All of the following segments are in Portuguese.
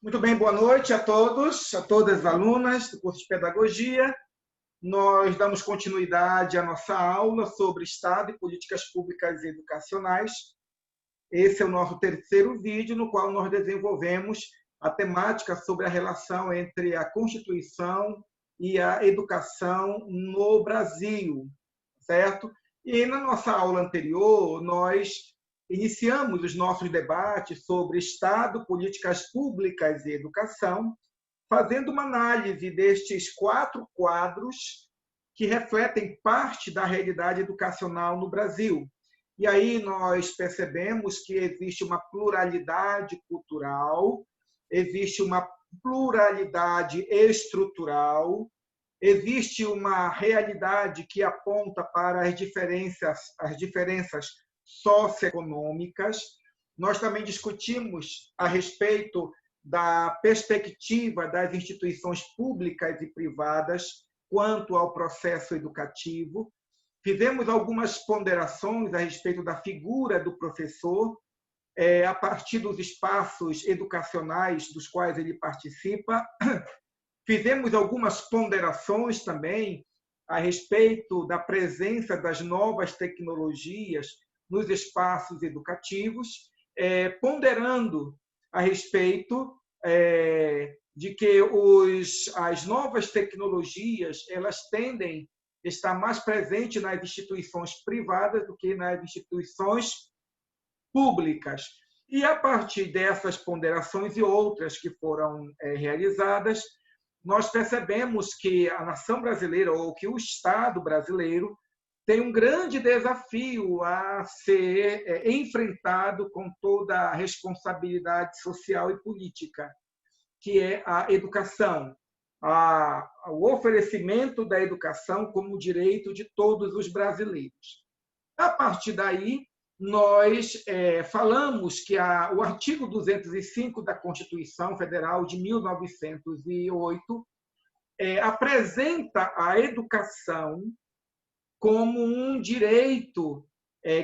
Muito bem, boa noite a todos, a todas as alunas do curso de Pedagogia. Nós damos continuidade à nossa aula sobre Estado e Políticas Públicas Educacionais. Esse é o nosso terceiro vídeo, no qual nós desenvolvemos a temática sobre a relação entre a Constituição e a educação no Brasil, certo? E na nossa aula anterior, nós iniciamos os nossos debates sobre Estado, políticas públicas e educação, fazendo uma análise destes 4 quadros que refletem parte da realidade educacional no Brasil. E aí nós percebemos que existe uma pluralidade cultural, existe uma pluralidade estrutural, existe uma realidade que aponta para as diferenças socioeconômicas. Nós também discutimos a respeito da perspectiva das instituições públicas e privadas quanto ao processo educativo. Fizemos algumas ponderações a respeito da figura do professor, a partir dos espaços educacionais dos quais ele participa. Fizemos algumas ponderações também a respeito da presença das novas tecnologias nos espaços educativos, ponderando a respeito de que as novas tecnologias elas tendem a estar mais presentes nas instituições privadas do que nas instituições públicas. E, a partir dessas ponderações e outras que foram realizadas, nós percebemos que a nação brasileira, ou que o Estado brasileiro, tem um grande desafio a ser enfrentado com toda a responsabilidade social e política, que é a educação, o oferecimento da educação como direito de todos os brasileiros. A partir daí, nós falamos que o artigo 205 da Constituição Federal de 1908 apresenta a educação como um direito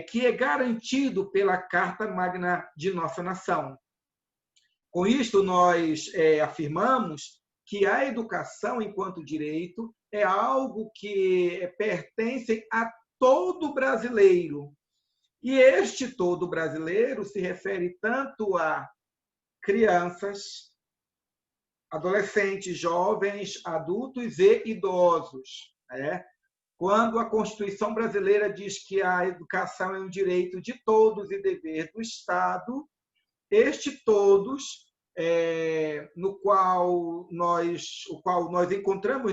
que é garantido pela Carta Magna de nossa nação. Com isto, nós afirmamos que a educação, enquanto direito, é algo que pertence a todo brasileiro. E este todo brasileiro se refere tanto a crianças, adolescentes, jovens, adultos e idosos. Quando a Constituição brasileira diz que a educação é um direito de todos e dever do Estado, este todos, o qual nós encontramos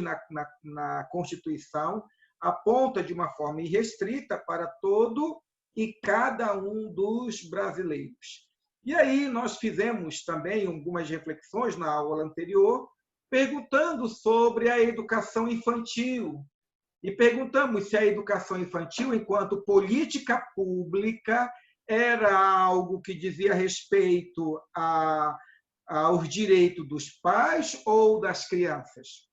na Constituição, aponta de uma forma irrestrita para todo e cada um dos brasileiros. E aí nós fizemos também algumas reflexões na aula anterior, perguntando sobre a educação infantil. E perguntamos se a educação infantil, enquanto política pública, era algo que dizia respeito aos direitos dos pais ou das crianças.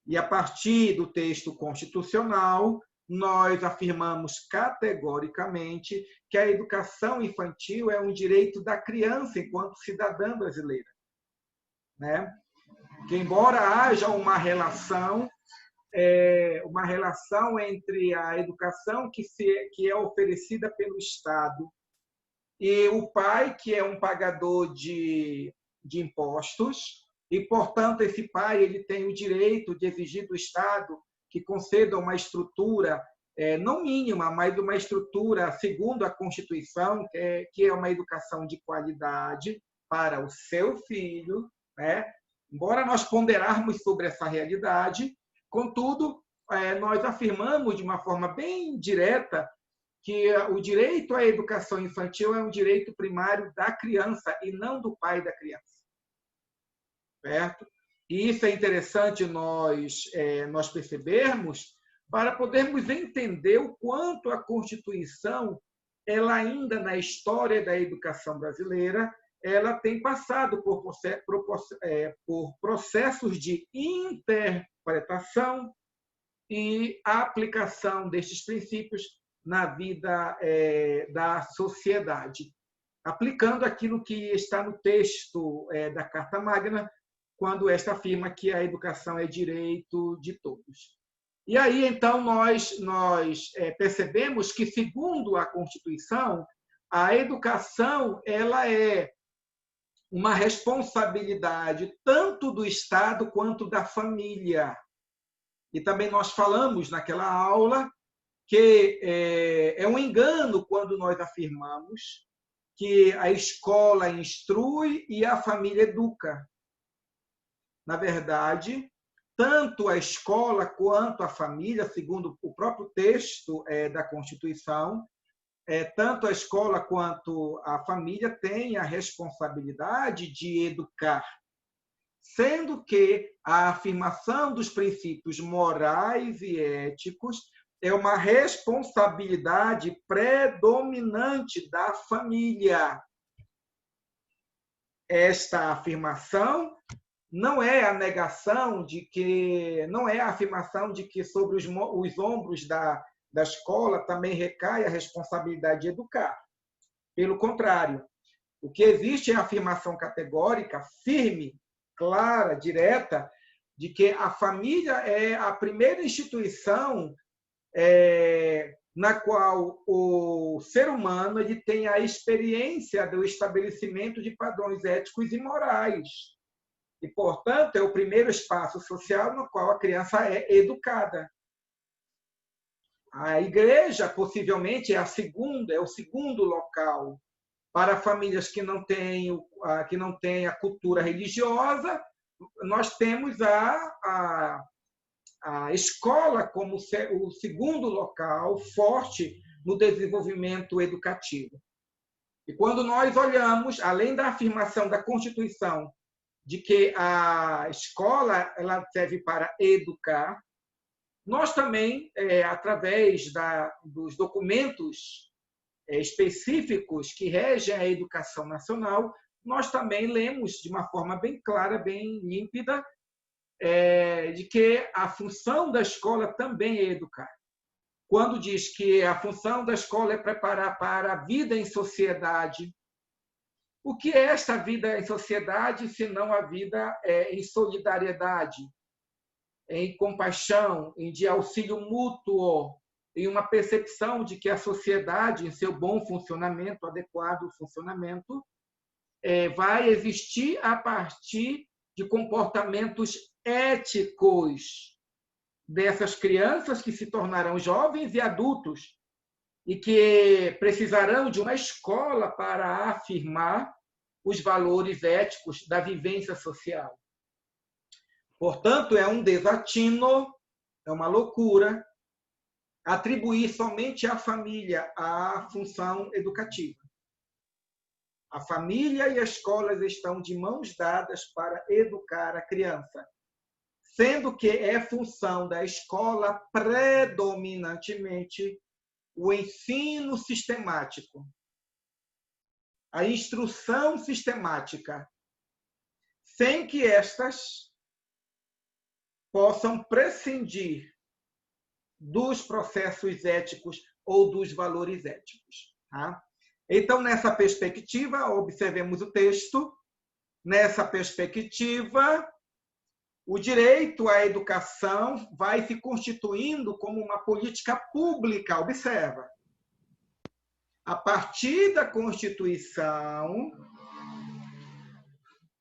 E, a partir do texto constitucional, nós afirmamos categoricamente que a educação infantil é um direito da criança enquanto cidadã brasileira. Que, embora haja uma relação entre a educação que é oferecida pelo Estado e o pai, que é um pagador de impostos, e, portanto, esse pai ele tem o direito de exigir do Estado que conceda uma estrutura, não mínima, mas uma estrutura, segundo a Constituição, que é uma educação de qualidade para o seu filho. Embora nós ponderarmos sobre essa realidade, contudo, nós afirmamos de uma forma bem direta que o direito à educação infantil é um direito primário da criança e não do pai da criança. Certo? E isso é interessante nós percebermos para podermos entender o quanto a Constituição, ela ainda na história da educação brasileira, ela tem passado por processos de interpretação e aplicação destes princípios na vida da sociedade. aplicando aquilo que está no texto da Carta Magna, quando esta afirma que a educação é direito de todos. E aí, então, nós percebemos que, segundo a Constituição, a educação ela é uma responsabilidade tanto do Estado quanto da família. E também nós falamos naquela aula que é um engano quando nós afirmamos que a escola instrui e a família educa. Na verdade, tanto a escola quanto a família, segundo o próprio texto da Constituição, tanto a escola quanto a família têm a responsabilidade de educar, sendo que a afirmação dos princípios morais e éticos é uma responsabilidade predominante da família. Esta afirmação não é a negação de que, não é a afirmação de que sobre os ombros da escola também recai a responsabilidade de educar. Pelo contrário, o que existe é a afirmação categórica, firme, clara, direta, de que a família é a primeira instituição na qual o ser humano ele tem a experiência do estabelecimento de padrões éticos e morais. E, portanto, é o primeiro espaço social no qual a criança é educada. A igreja, possivelmente, é o segundo local. Para famílias que não têm a cultura religiosa, nós temos a escola como o segundo local forte no desenvolvimento educativo. E quando nós olhamos, além da afirmação da Constituição, de que a escola ela serve para educar, nós também, através dos documentos específicos que regem a educação nacional, nós também lemos de uma forma bem clara, bem límpida, de que a função da escola também é educar. Quando diz que a função da escola é preparar para a vida em sociedade, o que é esta vida em sociedade, se não a vida em solidariedade, em compaixão, de auxílio mútuo, em uma percepção de que a sociedade, em seu bom funcionamento, adequado funcionamento, vai existir a partir de comportamentos éticos dessas crianças que se tornarão jovens e adultos e que precisarão de uma escola para afirmar os valores éticos da vivência social. Portanto, é um desatino, é uma loucura atribuir somente à família a função educativa. A família e a escola estão de mãos dadas para educar a criança, sendo que é função da escola predominantemente o ensino sistemático, a instrução sistemática, sem que estas possam prescindir dos processos éticos ou dos valores éticos. Tá? Então, nessa perspectiva, observemos o texto. Nessa perspectiva, o direito à educação vai se constituindo como uma política pública. Observa. A partir da Constituição,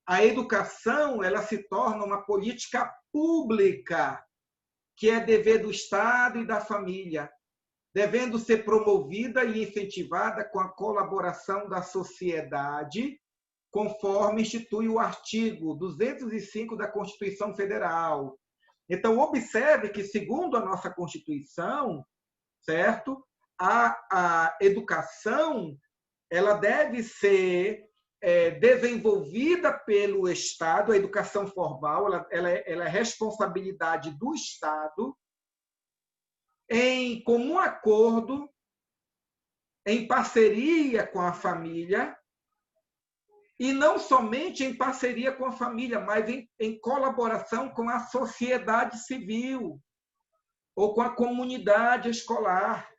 a educação ela se torna uma política pública, que é dever do Estado e da família, devendo ser promovida e incentivada com a colaboração da sociedade, conforme institui o artigo 205 da Constituição Federal. Então, observe que, segundo a nossa Constituição, certo? A educação ela deve ser desenvolvida pelo Estado, a educação formal, ela é responsabilidade do Estado, em comum acordo, em parceria com a família, e não somente em parceria com a família, mas em colaboração com a sociedade civil ou com a comunidade escolar.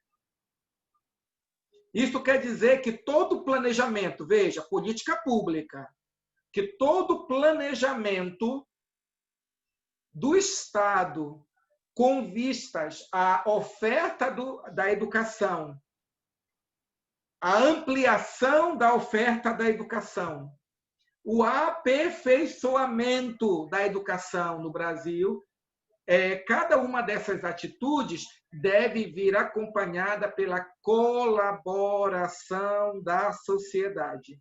Isso quer dizer que todo planejamento, veja, política pública, que todo planejamento do Estado com vistas à oferta da educação, a ampliação da oferta da educação, o aperfeiçoamento da educação no Brasil, cada uma dessas atitudes deve vir acompanhada pela colaboração da sociedade.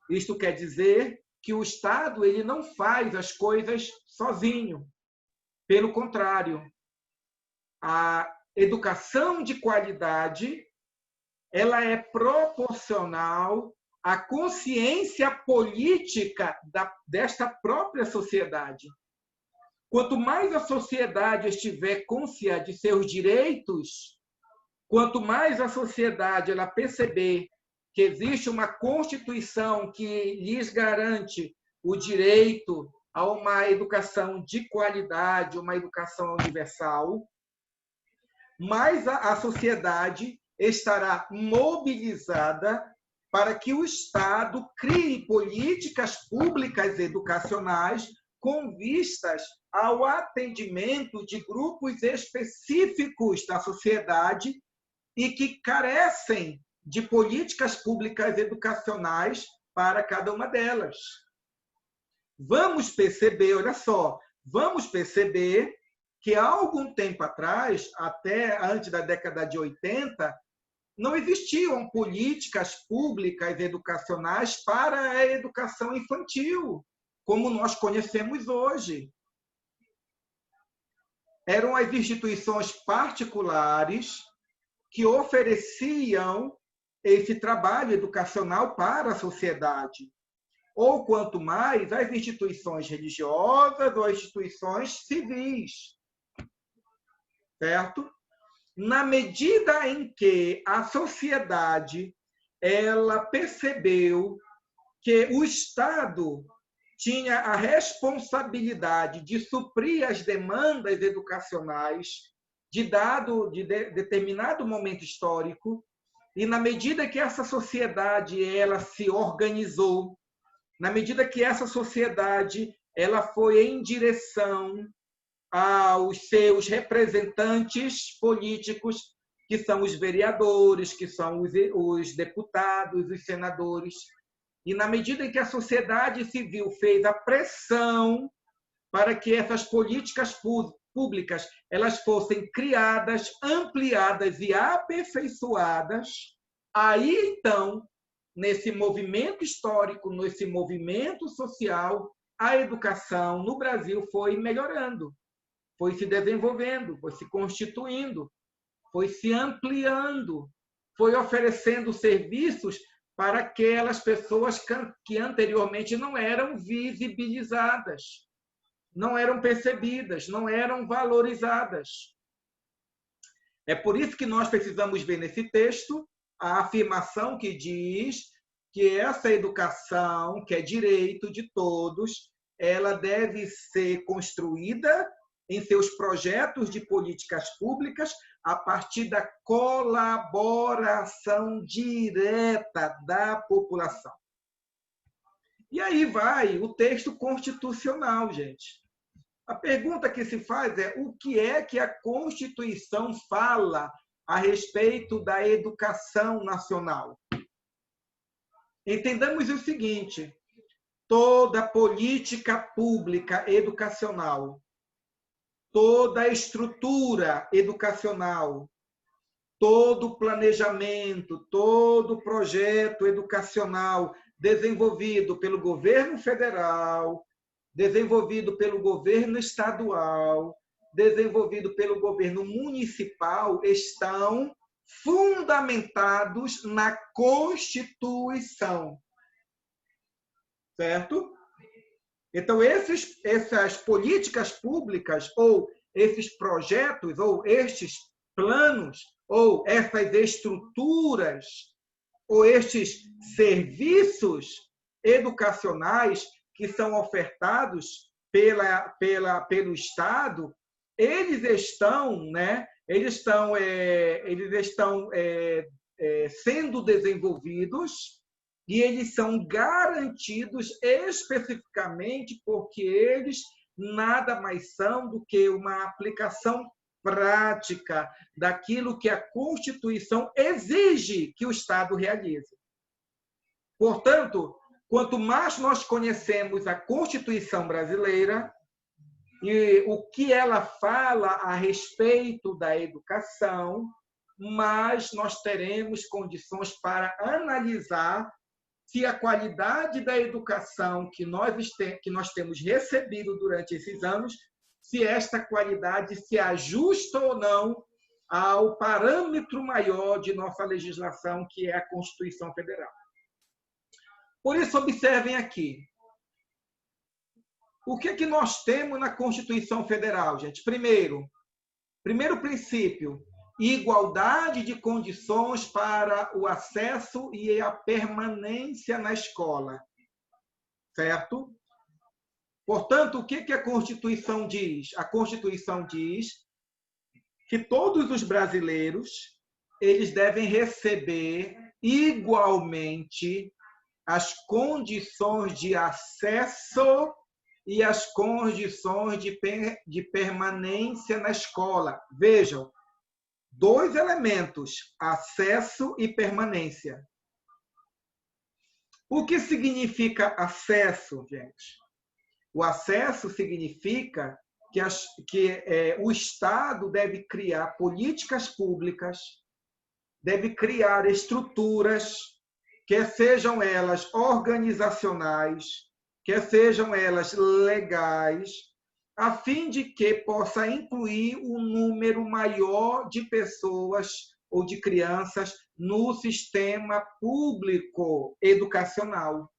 Isto quer dizer que o Estado ele não faz as coisas sozinho. Pelo contrário, a educação de qualidade ela é proporcional à consciência política desta própria sociedade. Quanto mais a sociedade estiver consciente de seus direitos, quanto mais a sociedade ela perceber que existe uma Constituição que lhes garante o direito a uma educação de qualidade, uma educação universal, mais a sociedade estará mobilizada para que o Estado crie políticas públicas educacionais com vistas ao atendimento de grupos específicos da sociedade e que carecem de políticas públicas educacionais para cada uma delas. Vamos perceber, olha só, vamos perceber que há algum tempo atrás, até antes da década de 80, não existiam políticas públicas educacionais para a educação infantil, como nós conhecemos hoje. Eram as instituições particulares que ofereciam esse trabalho educacional para a sociedade. Ou, quanto mais, as instituições religiosas ou as instituições civis. Certo? Na medida em que a sociedade ela percebeu que o Estado tinha a responsabilidade de suprir as demandas educacionais de determinado momento histórico, e na medida que essa sociedade ela se organizou, na medida que essa sociedade ela foi em direção aos seus representantes políticos, que são os vereadores, que são os deputados, os senadores. E na medida em que a sociedade civil fez a pressão para que essas políticas públicas elas fossem criadas, ampliadas e aperfeiçoadas, aí então, nesse movimento histórico, nesse movimento social, a educação no Brasil foi melhorando, foi se desenvolvendo, foi se constituindo, foi se ampliando, foi oferecendo serviços para aquelas pessoas que anteriormente não eram visibilizadas, não eram percebidas, não eram valorizadas. É por isso que nós precisamos ver nesse texto a afirmação que diz que essa educação, que é direito de todos, ela deve ser construída em seus projetos de políticas públicas a partir da colaboração direta da população. E aí vai o texto constitucional, gente. A pergunta que se faz é o que é que a Constituição fala a respeito da educação nacional? Entendamos o seguinte: toda política pública educacional, toda estrutura educacional, todo planejamento, todo projeto educacional desenvolvido pelo governo federal, desenvolvido pelo governo estadual, desenvolvido pelo governo municipal, estão fundamentados na Constituição. Certo? Então, essas políticas públicas, ou esses projetos, ou estes planos, ou essas estruturas, ou estes serviços educacionais que são ofertados pelo Estado, eles estão sendo desenvolvidos, e eles são garantidos especificamente porque eles nada mais são do que uma aplicação prática daquilo que a Constituição exige que o Estado realize. Portanto, quanto mais nós conhecemos a Constituição brasileira e o que ela fala a respeito da educação, mais nós teremos condições para analisar se a qualidade da educação que nós temos recebido durante esses anos, se esta qualidade se ajusta ou não ao parâmetro maior de nossa legislação, que é a Constituição Federal. Por isso, observem aqui. O que nós temos na Constituição Federal, gente? Primeiro princípio, igualdade de condições para o acesso e a permanência na escola. Certo? Portanto, o que a Constituição diz? A Constituição diz que todos os brasileiros eles devem receber igualmente as condições de acesso e as condições de permanência na escola. Vejam, 2 elementos, acesso e permanência. O que significa acesso, gente? O acesso significa que o Estado deve criar políticas públicas, deve criar estruturas, quer sejam elas organizacionais, quer sejam elas legais, a fim de que possa incluir um número maior de pessoas ou de crianças no sistema público educacional.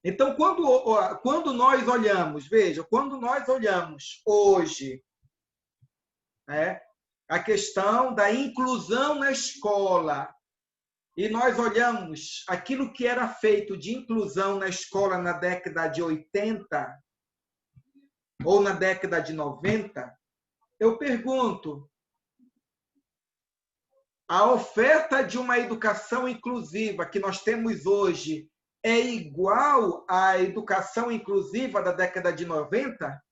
Então, quando nós olhamos, veja, quando nós olhamos hoje a questão da inclusão na escola, e nós olhamos aquilo que era feito de inclusão na escola na década de 80 ou na década de 90, eu pergunto, a oferta de uma educação inclusiva que nós temos hoje é igual à educação inclusiva da década de 90?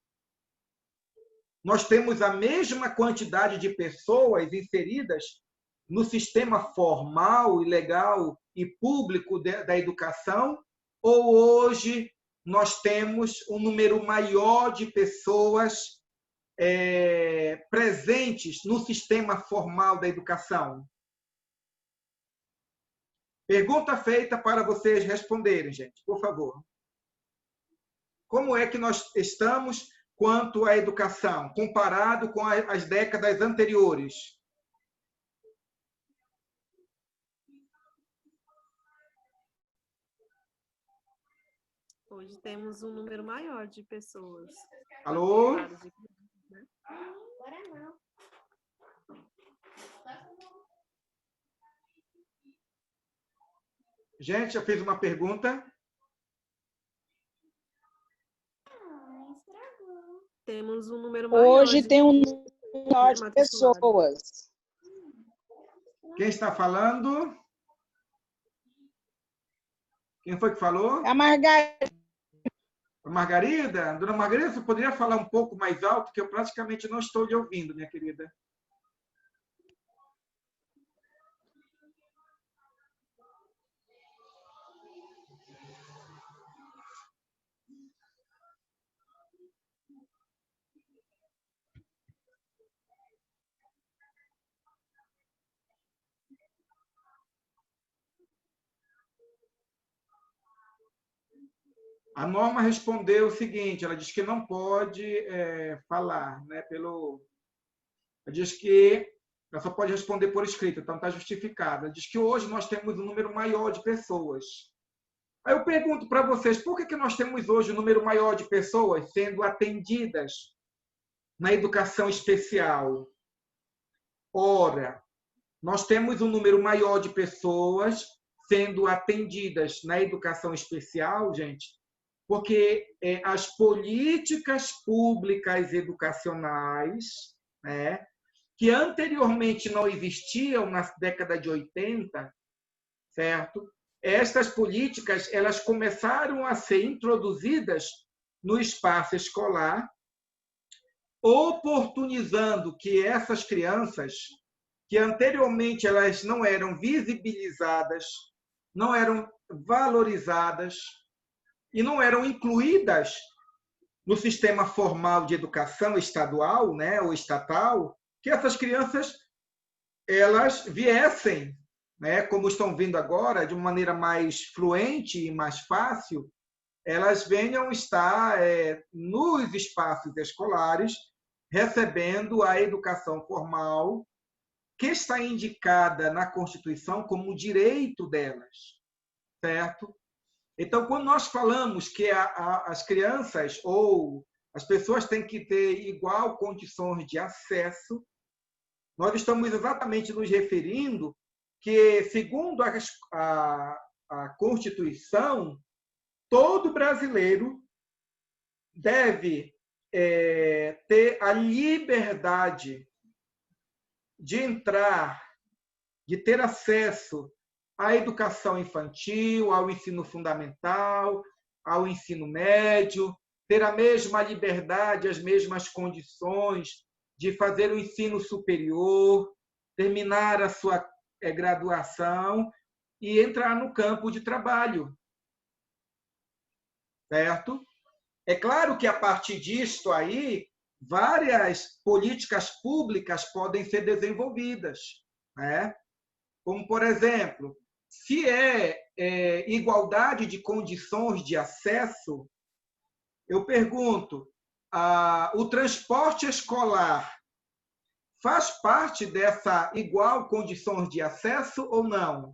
Nós temos a mesma quantidade de pessoas inseridas no sistema formal e legal e público da educação? Ou hoje nós temos um número maior de pessoas presentes no sistema formal da educação? Pergunta feita para vocês responderem, gente, por favor. Como é que nós estamos quanto à educação, comparado com as décadas anteriores? Hoje temos um número maior de pessoas. Alô? Agora não. Gente, eu fiz uma pergunta. Temos um número maior. Hoje tem um número maior de pessoas. Quem está falando? Quem foi que falou? A Margarida. Margarida? Dona Margarida, você poderia falar um pouco mais alto, que eu praticamente não estou lhe ouvindo, minha querida. A norma respondeu o seguinte, ela diz que não pode falar, né, ela diz que ela só pode responder por escrito, então está justificada. Ela diz que hoje nós temos um número maior de pessoas. Aí eu pergunto para vocês, por que nós temos hoje um número maior de pessoas sendo atendidas na educação especial? Ora, nós temos um número maior de pessoas sendo atendidas na educação especial, gente, porque as políticas públicas educacionais, né, que anteriormente não existiam na década de 80, certo? Estas políticas elas começaram a ser introduzidas no espaço escolar, oportunizando que essas crianças, que anteriormente elas não eram visibilizadas, não eram valorizadas e não eram incluídas no sistema formal de educação estadual, né, ou estatal, que essas crianças elas viessem, né, como estão vindo agora, de uma maneira mais fluente e mais fácil, elas venham estar nos espaços escolares recebendo a educação formal que está indicada na Constituição como direito delas, certo? Então, quando nós falamos que as crianças ou as pessoas têm que ter igual condições de acesso, nós estamos exatamente nos referindo que, segundo a Constituição, todo brasileiro deve ter a liberdade de entrar, de ter acesso à educação infantil, ao ensino fundamental, ao ensino médio, ter a mesma liberdade, as mesmas condições de fazer o ensino superior, terminar a sua graduação e entrar no campo de trabalho, certo? É claro que, a partir disto aí, várias políticas públicas podem ser desenvolvidas, né? Como, por exemplo, se igualdade de condições de acesso, eu pergunto, o transporte escolar faz parte dessa igual condições de acesso ou não?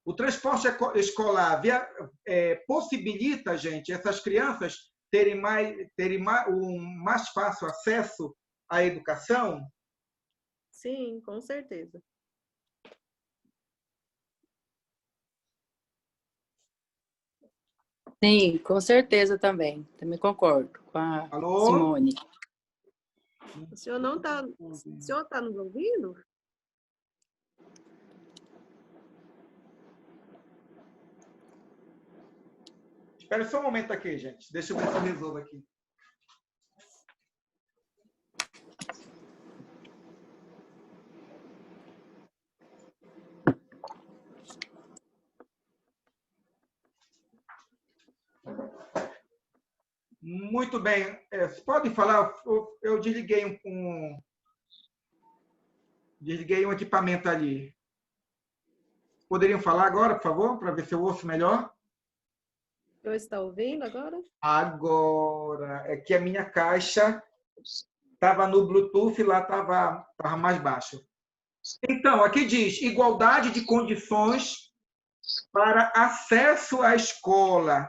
O transporte escolar possibilita, gente, essas crianças terem um mais fácil acesso à educação? Sim, com certeza. Sim, com certeza também. Também concordo com a Alô? Simone. O senhor não está... O senhor está nos ouvindo? Espera só um momento aqui, gente. Deixa eu ver se eu resolvo aqui. Muito bem. Você pode falar? Eu desliguei desliguei um equipamento ali. Poderiam falar agora, por favor, para ver se eu ouço melhor? O senhor está ouvindo agora? Agora. É que a minha caixa estava no Bluetooth e lá estava mais baixo. Então, aqui diz igualdade de condições para acesso à escola.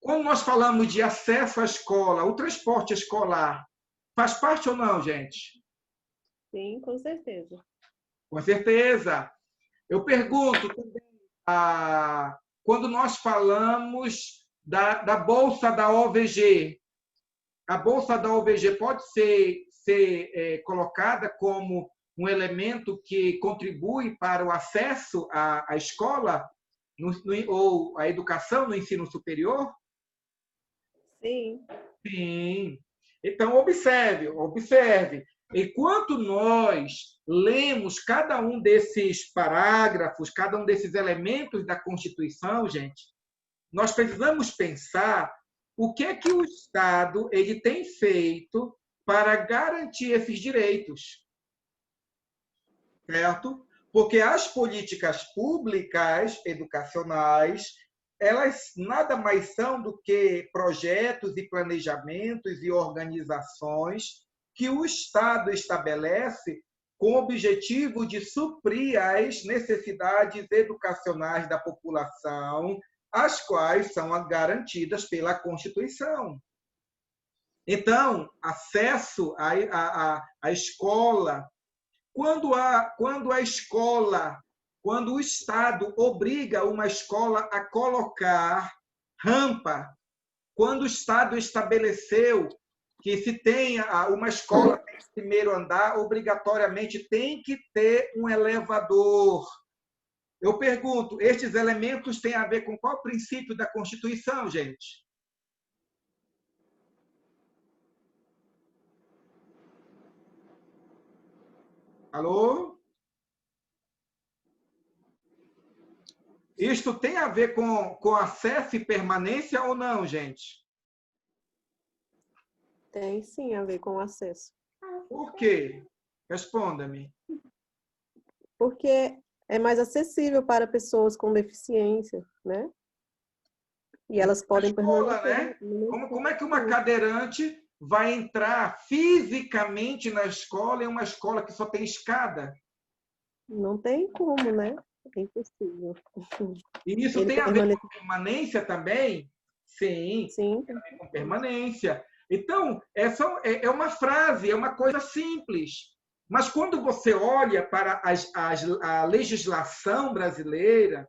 Quando nós falamos de acesso à escola, o transporte escolar faz parte ou não, gente? Sim, com certeza. Com certeza. Eu pergunto também, quando nós falamos da Bolsa da OVG, a Bolsa da OVG pode ser colocada como um elemento que contribui para o acesso à escola ou à educação no ensino superior? Sim. Sim. Então, observe. Enquanto nós lemos cada um desses parágrafos, cada um desses elementos da Constituição, gente, nós precisamos pensar o que é que o Estado ele tem feito para garantir esses direitos, certo? Porque as políticas públicas educacionais, elas nada mais são do que projetos e planejamentos e organizações que o Estado estabelece com o objetivo de suprir as necessidades educacionais da população, as quais são garantidas pela Constituição. Então, acesso à escola, quando o Estado obriga uma escola a colocar rampa, quando o Estado estabeleceu que se tem uma escola tem primeiro andar, obrigatoriamente tem que ter um elevador. Eu pergunto, estes elementos têm a ver com qual princípio da Constituição, gente? Alô? Isto tem a ver com acesso e permanência ou não, gente? Tem sim a ver com acesso. Por quê? Responda-me. Porque é mais acessível para pessoas com deficiência, né? E elas podem Escola, permanecer. né? Como é que uma cadeirante vai entrar fisicamente na escola, em uma escola que só tem escada? Não tem como, né? É impossível. E isso Ele tem a ver permanece. com permanência também? Sim, Sim, tem a ver com permanência. Então, essa é uma frase, é uma coisa simples. Mas quando você olha para a legislação brasileira,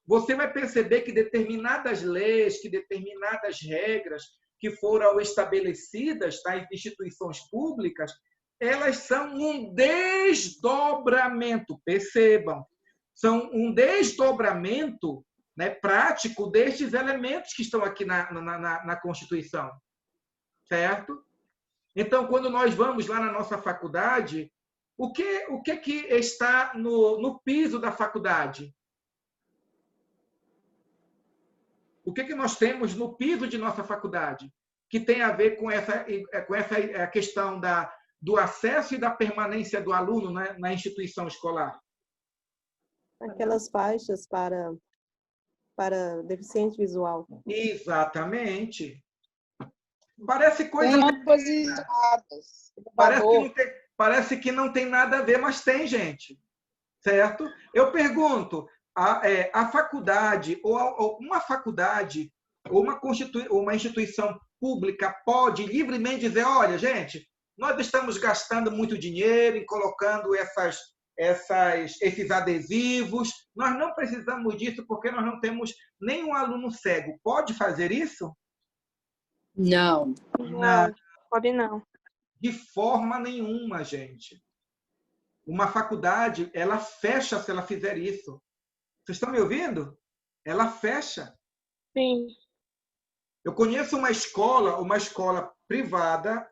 você vai perceber que determinadas leis, que determinadas regras que foram estabelecidas nas instituições públicas, elas são um desdobramento, percebam, são um desdobramento, né, prático destes elementos que estão aqui na Constituição, certo? Então, quando nós vamos lá na nossa faculdade, o que está no piso da faculdade? O que nós temos no piso de nossa faculdade? Que tem a ver com essa questão do acesso e da permanência do aluno na instituição escolar. aquelas faixas para deficiente visual. Exatamente. Parece coisa. Tem rampas isoladas. Parece que não tem nada a ver, mas tem, gente. Certo? Eu pergunto, a faculdade, ou uma faculdade, ou uma instituição pública pode livremente dizer, olha, gente, nós estamos gastando muito dinheiro em colocando esses adesivos, nós não precisamos disso porque nós não temos nenhum aluno cego. Pode fazer isso? Não. Não, pode não. de forma nenhuma, gente. Uma faculdade, ela fecha se ela fizer isso. Vocês estão me ouvindo? Ela fecha. Sim. Eu conheço uma escola privada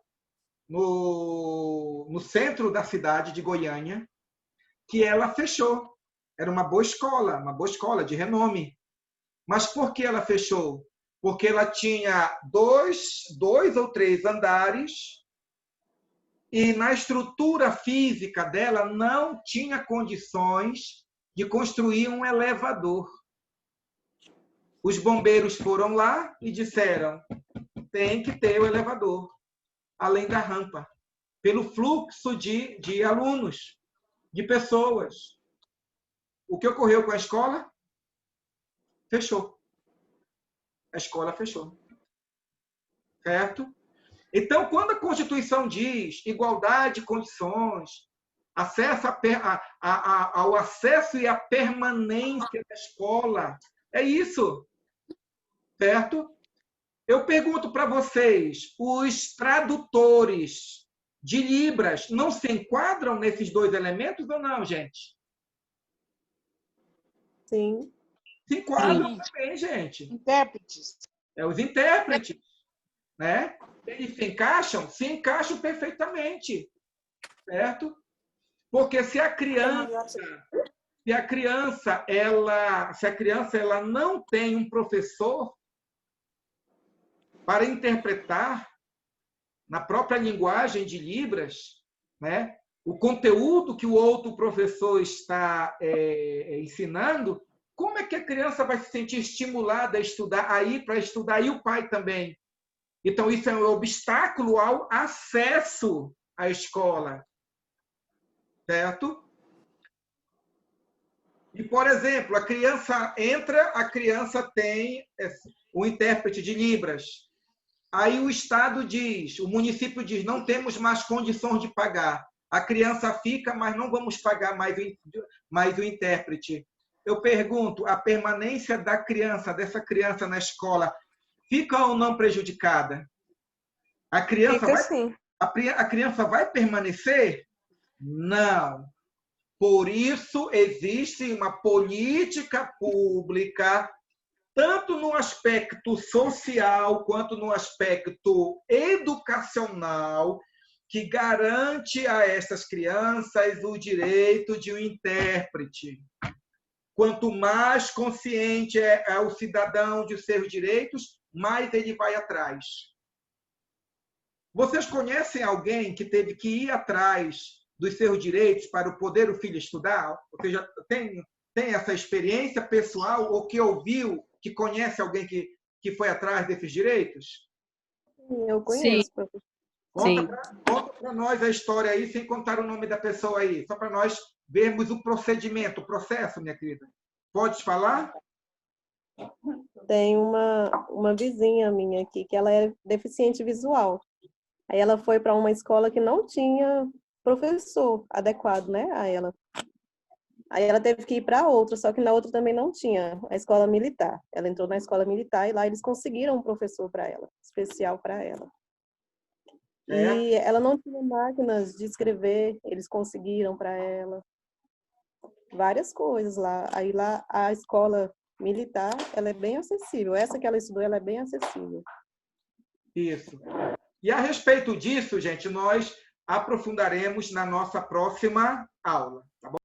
no centro da cidade de Goiânia, que ela fechou. Era uma boa escola de renome. Mas por que ela fechou? Porque ela tinha dois ou três andares e na estrutura física dela não tinha condições de construir um elevador. Os bombeiros foram lá e disseram, tem que ter o elevador, além da rampa, pelo fluxo de alunos, de pessoas. O que ocorreu com a escola? Fechou. A escola fechou. Certo? Então, quando a Constituição diz igualdade de condições, acesso ao acesso e à permanência da escola, é isso. Certo? Eu pergunto para vocês, os tradutores de Libras não se enquadram nesses dois elementos ou não, gente? Sim. Se enquadram também, gente. Intérpretes. Os intérpretes, né? Eles se encaixam perfeitamente, certo? Porque se a criança ela não tem um professor para interpretar na própria linguagem de Libras, né, o conteúdo que o outro professor está ensinando, como é que a criança vai se sentir estimulada a estudar, para estudar, e o pai também? Então, isso é um obstáculo ao acesso à escola. Certo? E, por exemplo, a criança entra, a criança tem o intérprete de Libras. Aí o Estado diz, o município diz, não temos mais condições de pagar. A criança fica, mas não vamos pagar mais o intérprete. Eu pergunto, a permanência dessa criança na escola, fica ou não prejudicada? A criança Fica vai, assim. a criança vai permanecer? Não. Por isso, existe uma política pública, tanto no aspecto social quanto no aspecto educacional, que garante a essas crianças o direito de um intérprete. Quanto mais consciente é o cidadão de seus direitos, mais ele vai atrás. Vocês conhecem alguém que teve que ir atrás dos seus direitos para poder o filho estudar? Ou seja, tem essa experiência pessoal ou que ouviu, que conhece alguém que foi atrás desses direitos? Eu Sim, conheço, professor. sim. Conta para nós a história aí, sem contar o nome da pessoa aí, só para nós vermos o procedimento, o processo, minha querida. Pode falar? Tem uma vizinha minha aqui, que ela é deficiente visual. Aí ela foi para uma escola que não tinha professor adequado, né, a ela. Aí ela teve que ir para outra, só que na outra também não tinha, a escola militar. Ela entrou na escola militar e lá eles conseguiram um professor para ela, especial para ela. É. E ela não tinha máquinas de escrever, eles conseguiram para ela. Várias coisas lá. Aí lá a escola militar, ela é bem acessível. Essa que ela estudou, ela é bem acessível. Isso. E a respeito disso, gente, nós aprofundaremos na nossa próxima aula, tá bom?